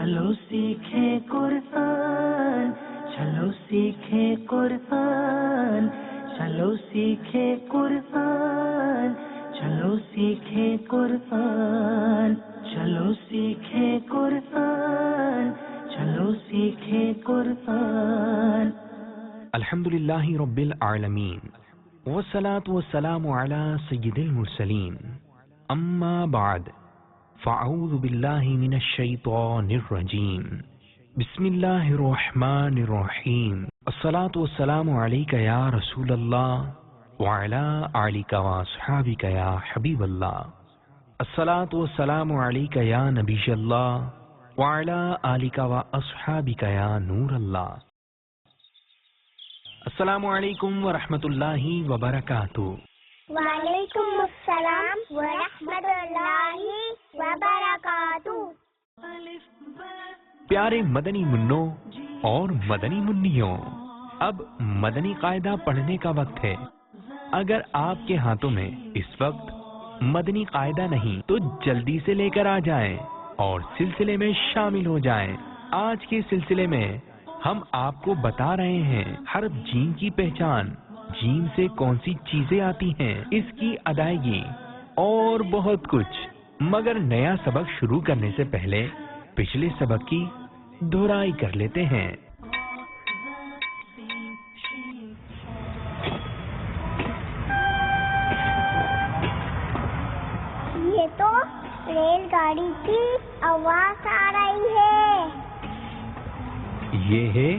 चलो सीखे कुरान, चलो सीखे कुरान, चलो सीखे कुरान, चलो सीखे कुरान, चलो सीखे कुरान, चलो सीखे कुरान। अल्हम्दुलिल्लाहि रब्बिल आलमीन वस्सलातु वस्सलामु अला सय्यिदिल मुरसलीन अम्मा बाद फ़अऊज़ु बिल्लाहि मिनश शैतानिर रजीम बिस्मिल्लाहिर रहमानिर रहीम अस्सलातु वस्सलामु अलैका या रसूलल्लाह व अला आलिका व अस्हाबिका या हबीबल्लाह अस्सलातु वस्सलामु अलैका या नबियल्लाह व अला आलिका व अस्हाबिका या नूरल्लाह। अस्सलामु अलैकुम व रहमतुल्लाहि व बरकातुहू। वालेकुम अस्सलाम व रहमतुल्लाहि व बरकातुहू। प्यारे मदनी मुन्नों और मदनी मुन्नियों, अब मदनी कायदा पढ़ने का वक्त है। अगर आपके हाथों में इस वक्त मदनी कायदा नहीं तो जल्दी से लेकर आ जाएं और सिलसिले में शामिल हो जाएं। आज के सिलसिले में हम आपको बता रहे हैं हर्फ जीम की पहचान, जीम से कौन सी चीजें आती हैं, इसकी अदायगी और बहुत कुछ। मगर नया सबक शुरू करने से पहले पिछले सबक की दोहराई कर लेते हैं। ये तो रेलगाड़ी की आवाज आ रही है। ये है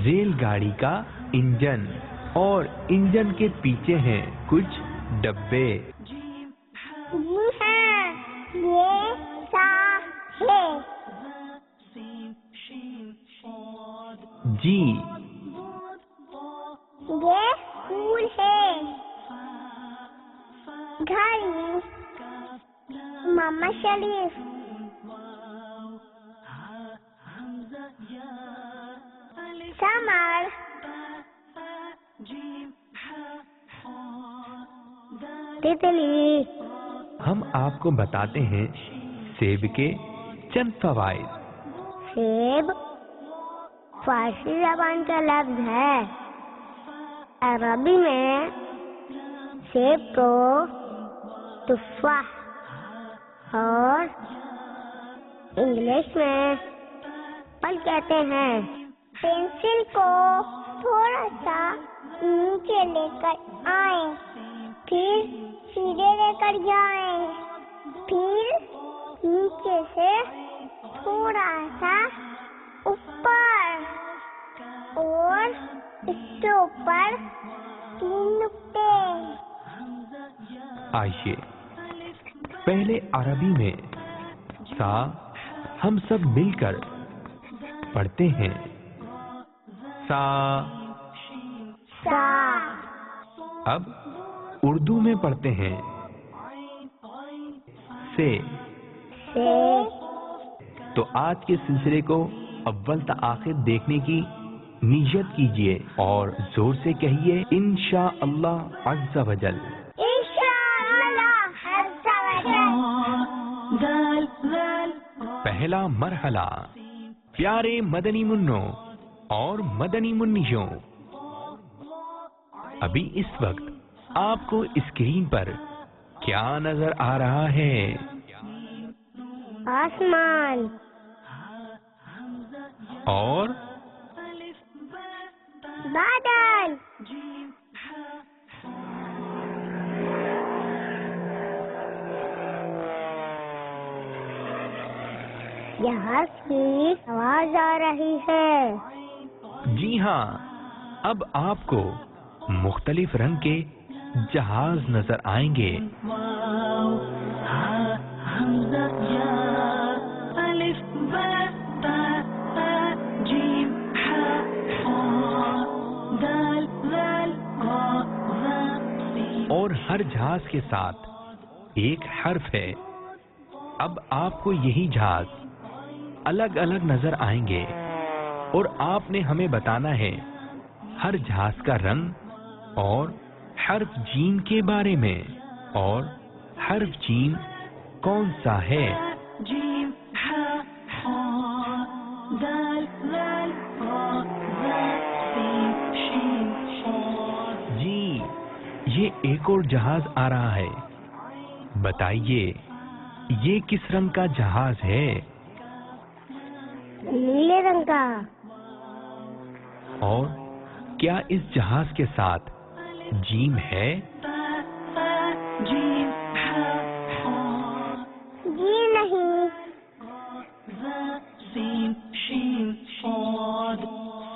रेलगाड़ी का इंजन और इंजन के पीछे हैं कुछ डब्बे। जी हाँ, ये सा है। जी, ये स्कूल है। घड़ी, मामा शरीफ, समर, तितली। हम आपको बताते हैं सेब के चंद फवाइद। सेब फारसी ज़बान का लफ्ज है। अरबी में सेब को तुफ़ाह और इंग्लिश में फल कहते हैं। पेंसिल को थोड़ा सा नीचे लेकर आएं, फिर सीधे लेकर जाएं, फिर नीचे से थोड़ा सा ऊपर और इसके ऊपर 3 नुक्ते। आइए पहले अरबी में सा हम सब मिलकर पढ़ते हैं। सा। सा। अब उर्दू में पढ़ते हैं से। तो आज के सिलसिले को अव्वल से आखिर देखने की नियत कीजिए और जोर से कहिए इंशाअल्लाह अज़्ज़ा वजल। इंशाअल्लाह अज़्ज़ा वजल। पहला मरहला। प्यारे मदनी मुन्नों और मदनी मुन्नियों, अभी इस वक्त आपको स्क्रीन पर क्या नजर आ रहा है? आसमान और बादल। यहाँ की आवाज आ रही है। जी हाँ, अब आपको मुख्तलिफ रंग के जहाज नजर आएंगे। और हर जहाज के साथ एक हर्फ है। अब आपको यही जहाज अलग अलग नजर आएंगे और आपने हमें बताना है हर जहाज का रंग और हर्फ जीम के बारे में, और हर्फ जीम कौन सा है। دال ذال را ذا سین شین صاد. جی یہ ایک اور جہاز آ رہا ہے. بتائیے یہ کس رنگ کا جہاز ہے؟ نیلے رنگ کا. اور کیا اس جہاز کے ساتھ جیم ہے؟ جیم ہا ہا. جی نہیں. ذا سین شین صاد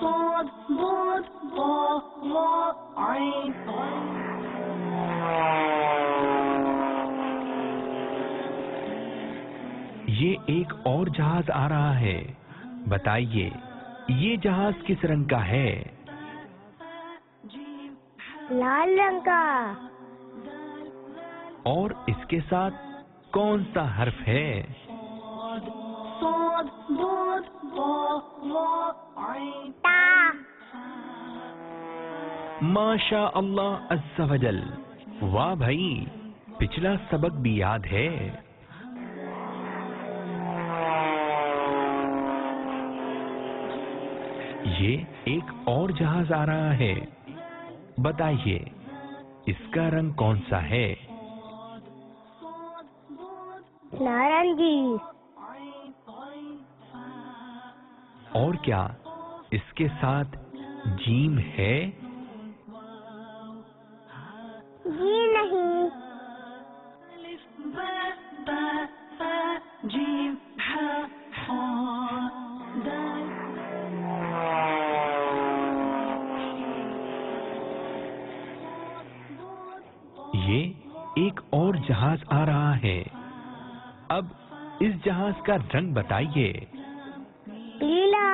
صاد ضاد ضا ظا عین. یہ ایک اور جہاز آ رہا ہے. بتائیے یہ جہاز کس رنگ کا ہے؟ لال رنگ کا. اور اس کے ساتھ کون سا حرف ہے؟ صاد ضاد ضا ظا عین. تا. ماشاء اللہ عز و جل. واہ بھائی پچھلا سبق بھی یاد ہے. یہ ایک اور جہاز آ رہا ہے. بتائیے اس کا رنگ کون سا ہے؟ نارنگی. اور کیا اس کے ساتھ جیم ہے؟ جی نہیں. با با با جیم ہا ہا. دال. یہ ایک اور جہاز آ رہا ہے. اب اس جہاز کا رنگ بتائیے. پیلا.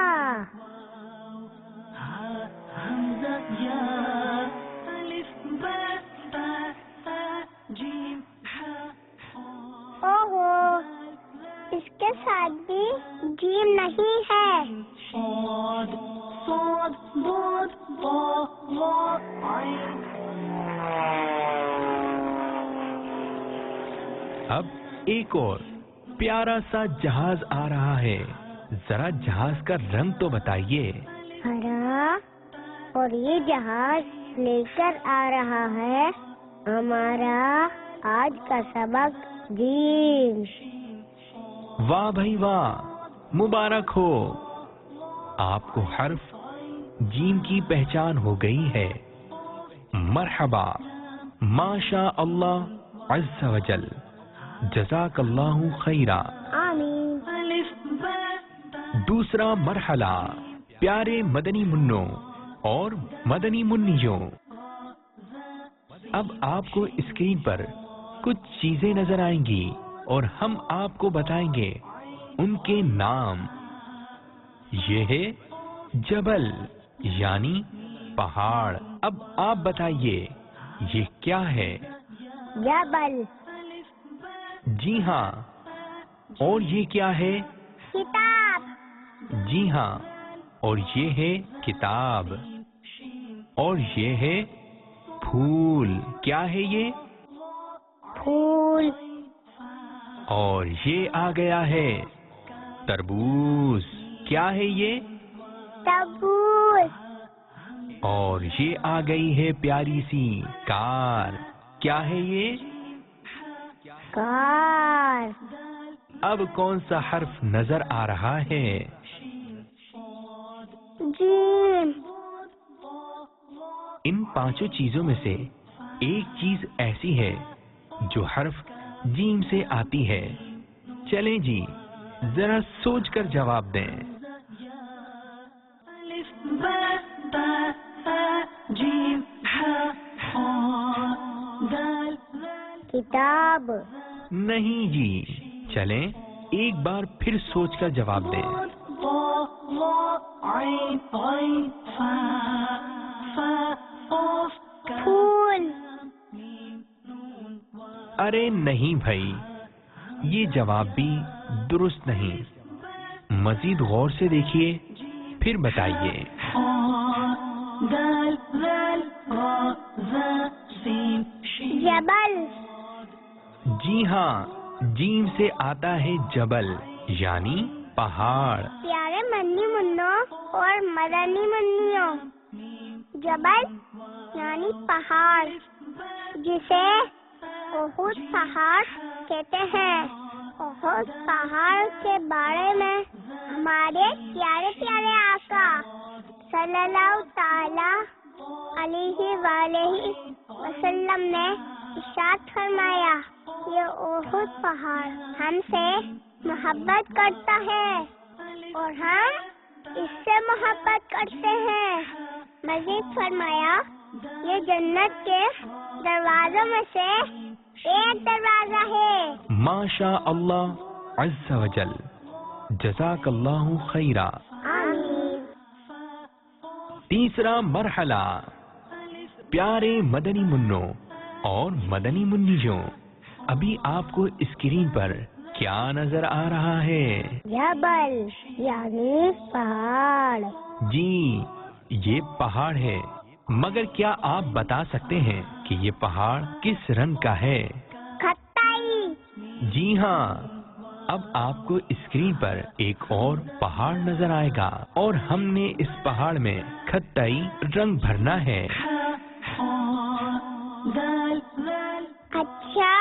حمزہ یا الف با با با جیم ہا ہا. اوہو اس کے ساتھ بھی جیم نہیں ہے. صاد صاد ضاد ضا ظا عین. اب ایک اور پیارا سا جہاز آ رہا ہے. ذرا جہاز کا رنگ تو بتائیے. ہرا. اور یہ جہاز لے کر آ رہا ہے ہمارا آج کا سبق جیم. واہ بھائی واہ مبارک ہو. آپ کو حرف جیم کی پہچان ہو گئی ہے. مرحبا. ماشاء اللہ عز و جل. جزاک اللہ خیرا. آمین. الف با دوسرا مرحلہ پیارے مدنی منوں اور مدنی منیوں. اب آپ کو اسکرین پر کچھ چیزیں نظر آئیں گی اور ہم آپ کو بتائیں گے ان کے نام. یہ ہے جبل یعنی پہاڑ. اب آپ بتائیے یہ کیا ہے؟ جبل. جی ہاں. اور یہ کیا ہے؟ کتاب. جی ہاں. اور یہ ہے کتاب. اور یہ ہے پھول. کیا ہے یہ؟ پھول. اور یہ آ گیا ہے تربوز. کیا ہے یہ؟ تربوز. اور یہ آ گئی ہے پیاری سی کار. کیا ہے یہ؟ کار. اب کون سا حرف نظر آ رہا ہے؟ جیم. ان پانچوں چیزوں میں سے ایک چیز ایسی ہے جو حرف جیم سے آتی ہے. چلیں جی ذرا سوچ کر جواب دیں. الف با با با جیم ہا ہا. دال. کتاب. نہیں جی. چلیں ایک بار پھر سوچ کر جواب دیں. ضا ظا عین عین فا فا قاف کاف. پھول. ارے نہیں بھائی یہ جواب بھی درست نہیں. مزید غور سے دیکھیے پھر بتائیے. دال ذال را ذا سین شین. جبل. جی ہاں. جیم سے آتا ہے جبل یعنی पहाड़। प्यारे मदनी मुन्नों और मदनी मुन्नियों, जबल यानी पहाड़, जिसे ओहुद पहाड़ कहते हैं। ओहुद पहाड़ के बारे में हमारे प्यारे प्यारे आका सल्लल्लाहु ताला अलैहि वसल्लम ने इरशाद फरमाया, ये ओहुद पहाड़ हमसे मोहब्बत करता है और हम इससे मोहब्बत करते हैं। मज़ीद फरमाया, ये जन्नत के दरवाजों में से एक दरवाजा है। माशा अल्लाह अज़्ज़ा वजल, जज़ाकल्लाहु खैरा। आमीन। तीसरा मरहला, प्यारे मदनी मुन्नों और मदनी मुन्नियों, अभी आपको स्क्रीन पर क्या नजर आ रहा है? जबल यानी पहाड़। जी, ये पहाड़ है, मगर क्या आप बता सकते हैं कि ये पहाड़ किस रंग का है? खत्ताई। जी हाँ, अब आपको स्क्रीन पर एक और पहाड़ नजर आएगा और हमने इस पहाड़ में खत्ताई रंग भरना है। अच्छा।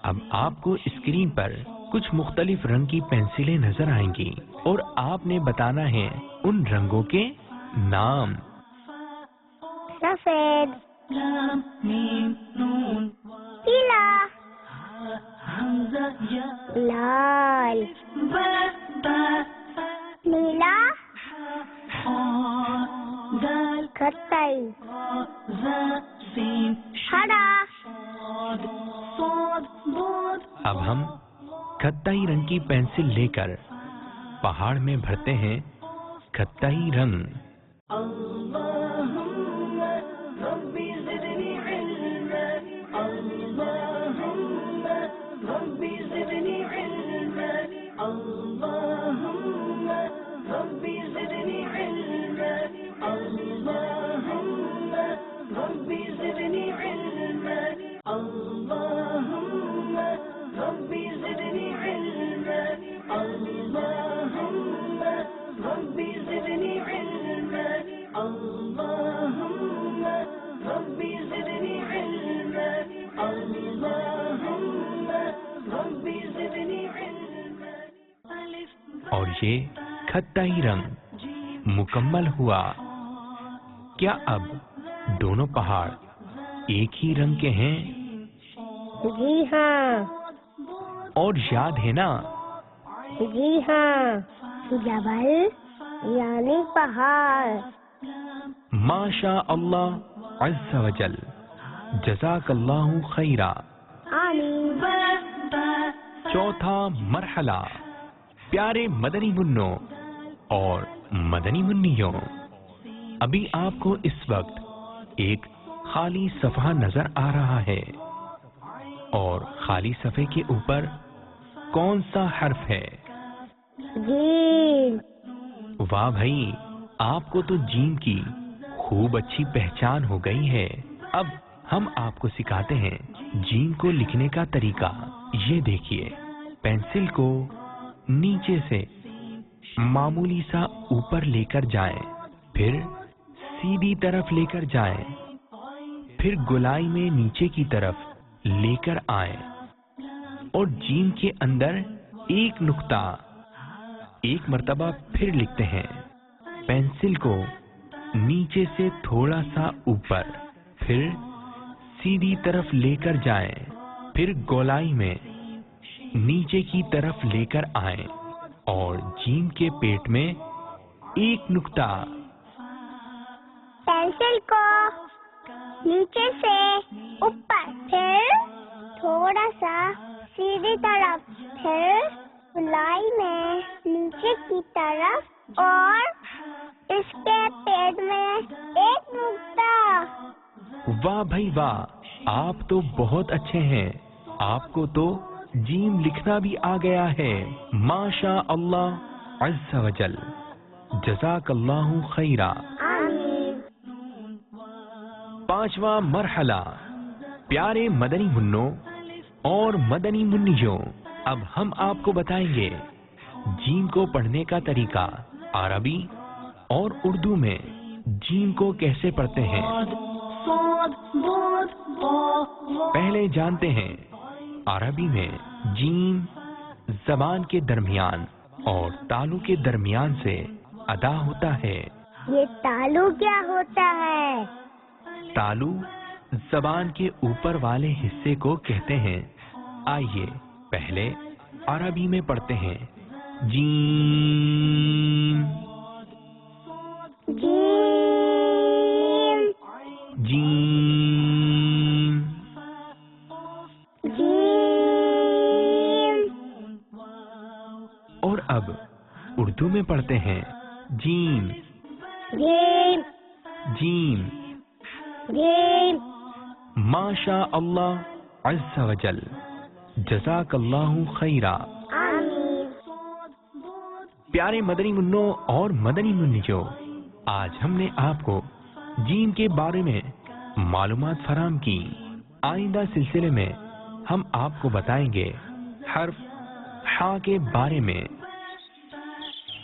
अब आपको स्क्रीन पर कुछ मुख्तलिफ रंग की पेंसिलें नजर आएंगी और आपने बताना है उन रंगों के नाम। सफेद, पीला, लाल, नीला, खत्ताई, हरा। अब हम खत्ताई रंग की पेंसिल लेकर पहाड़ में भरते हैं खत्ताई रंग। और ये खत्ताई रंग मुकम्मल हुआ। क्या अब दोनों पहाड़ एक ही रंग के हैं? जी हाँ। और याद है ना? जी हाँ, जबल यानी पहाड़। माशा अल्लाह अज़्ज़ा वजल, जज़ाकल्लाहु खैरा। आमीन। चौथा मरहला, प्यारे मदनी मुन्नों और मदनी मुन्नियों, अभी आपको इस वक्त एक खाली सफ़ा नजर आ रहा है और खाली सफ़े के ऊपर कौन सा हर्फ है? जीम। वाह भाई, आपको तो जीम की खूब अच्छी पहचान हो गई है। अब हम आपको सिखाते हैं जीम को लिखने का तरीका। ये देखिए, पेंसिल को नीचे से मामूली सा ऊपर लेकर जाएं, फिर सीधी तरफ लेकर जाएं, फिर गोलाई में नीचे की तरफ लेकर आएं और जीम के अंदर एक नुक्ता एक मर्तबा फिर लिखते हैं। पेंसिल को नीचे से थोड़ा सा ऊपर, फिर सीधी तरफ लेकर जाएं, फिर गोलाई में नीचे की तरफ लेकर आएं और जीम के पेट में एक नुक्ता। पेंसिल को नीचे से ऊपर, फिर थोड़ा सा सीधी तरफ, फिर गोलाई में नीचे की तरफ और इसके पेट में एक नुक्ता। वाह भाई वाह, आप तो बहुत अच्छे हैं। आपको तो जीम लिखना भी आ गया है। माशा अल्लाह अज़्ज़ा वजल, जज़ाकल्लाहु खैरा। आमीन। पांचवा मरहला, प्यारे मदनी मुन्नों और मदनी मुन्नियों, अब हम आपको बताएंगे جیم کو پڑھنے کا طریقہ، عربی اور اردو میں جیم کو کیسے پڑھتے ہیں۔ صاد ضاد ضا ظا پہلے جانتے ہیں عربی میں جیم زبان کے درمیان اور تالو کے درمیان سے ادا ہوتا ہے۔ یہ تالو کیا ہوتا ہے؟ تالو زبان کے اوپر والے حصے کو کہتے ہیں۔ آئیے پہلے عربی میں پڑھتے ہیں۔ جیم جیم جیم جیم اور اب اردو میں پڑھتے ہیں۔ جیم جیم جیم جیم ماشاء اللہ عز و جل، جزاک اللہ خیرا۔ آمین۔ پیارے مدنی منوں اور مدنی منیوں، آج ہم نے آپ کو جیم کے بارے میں معلومات فراہم کی۔ آئندہ سلسلے میں ہم آپ کو بتائیں گے حرف حا کے بارے میں۔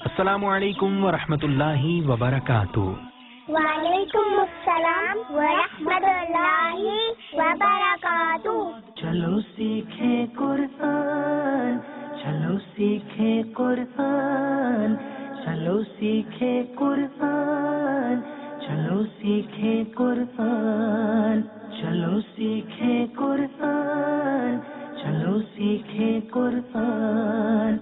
السلام علیکم ورحمۃ اللہ وبرکاتہ۔ وعلیکم السلام ورحمۃ اللہ وبرکاتہ۔ چلو سیکھیں قرآن، چلو سیکھیں قرآن، چلو سیکھیں قرآن، چلو سیکھیں قرآن، چلو سیکھیں قرآن، چلو سیکھیں قرآن۔